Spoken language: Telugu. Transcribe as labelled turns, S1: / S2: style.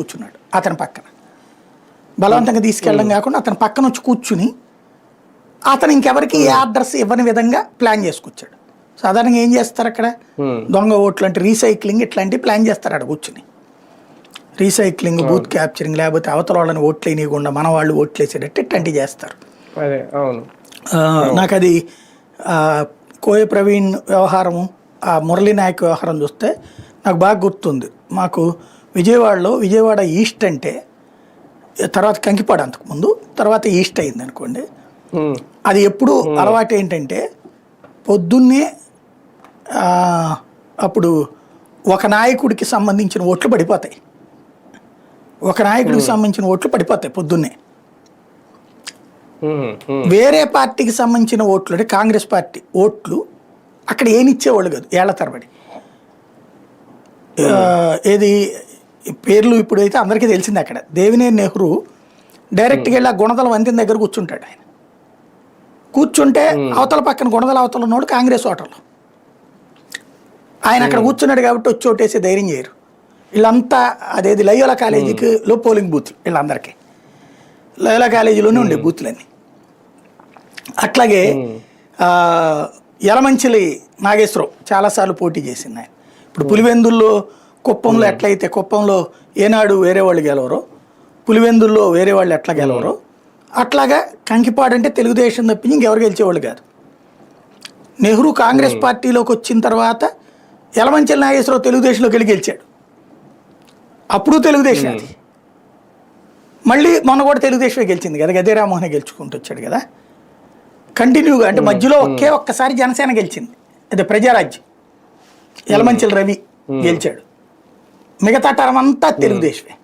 S1: కూర్చున్నాడు అతని పక్కన. బలవంతంగా తీసుకెళ్ళడం కాకుండా అతని పక్కన వచ్చి కూర్చుని అతను ఇంకెవరికి ఏ ఆర్డర్స్ ఇవ్వని విధంగా ప్లాన్ చేసుకొచ్చాడు. సాధారణంగా ఏం చేస్తారు అక్కడ, దొంగ ఓట్లు అంటే రీసైక్లింగ్ ఇట్లాంటివి ప్లాన్ చేస్తారు అక్కడ కూర్చుని. రీసైక్లింగ్, బూత్ క్యాప్చరింగ్, లేకపోతే అవతల వాళ్ళని ఓట్లు వేయకుండా మన వాళ్ళు ఓట్లు వేసేటట్టు ఇట్లాంటివి చేస్తారు. నాకు అది కోయ ప్రవీణ్ వ్యవహారము, ఆ మురళీ నాయక్ వ్యవహారం చూస్తే నాకు బాగా గుర్తుంది. మాకు విజయవాడ ఈస్ట్ అంటే తర్వాత కంకిపాడు అంతకుముందు, తర్వాత ఈస్ట్ అయింది అనుకోండి. అది ఎప్పుడు అలవాటు ఏంటంటే పొద్దున్నే అప్పుడు ఒక నాయకుడికి సంబంధించిన ఓట్లు పడిపోతాయి, పొద్దున్నే. వేరే పార్టీకి సంబంధించిన ఓట్లు అంటే కాంగ్రెస్ పార్టీ ఓట్లు అక్కడ ఏనిచ్చేవాళ్ళు కాదు ఏళ్ల తరబడి. ఏది పేర్లు ఇప్పుడైతే అందరికీ తెలిసింది. అక్కడ దేవినేని నెహ్రూ డైరెక్ట్గా వెళ్ళి ఆ గుణదల వంతెన దగ్గర కూర్చుంటాడు. ఆయన కూర్చుంటే అవతల పక్కన గుణదల అవతల ఉన్నోడు కాంగ్రెస్ ఓటర్లు. ఆయన అక్కడ కూర్చున్నాడు కాబట్టి వచ్చి ఓటేసే ధైర్యం చేయరు వీళ్ళంతా. అదేది లయోలా కాలేజీలో పోలింగ్ బూత్, వీళ్ళందరికీ లయోలా కాలేజీలోనే ఉండే బూత్లన్నీ. అట్లాగే యలమంచిలి నాగేశ్వరరావు చాలాసార్లు పోటీ చేసింది ఆయన. ఇప్పుడు పులివెందుల్లో, కుప్పంలో ఎట్లయితే కుప్పంలో ఏనాడు వేరే వాళ్ళు గెలవరో, పులివెందుల్లో వేరే వాళ్ళు ఎట్లా గెలవరో, అట్లాగా కంకిపాడు అంటే తెలుగుదేశం తప్పించి ఇంకెవరు గెలిచేవాళ్ళు కాదు. నెహ్రూ కాంగ్రెస్ పార్టీలోకి వచ్చిన తర్వాత యలమంచిలి నాగేశ్వరరావు తెలుగుదేశంలోకి వెళ్ళి గెలిచాడు. అప్పుడు తెలుగుదేశం అది. మళ్ళీ మొన్న కూడా తెలుగుదేశమే గెలిచింది కదా, గదే రామ్మోహన్ గెలుచుకుంటూ వచ్చాడు కదా కంటిన్యూగా. అంటే మధ్యలో ఒక్కసారి జనసేన గెలిచింది, అదే ప్రజారాజ్యం, యలమంచిలి రవి గెలిచాడు. మిగతా టర్మ్ అంతా తెలుగుదేశమే.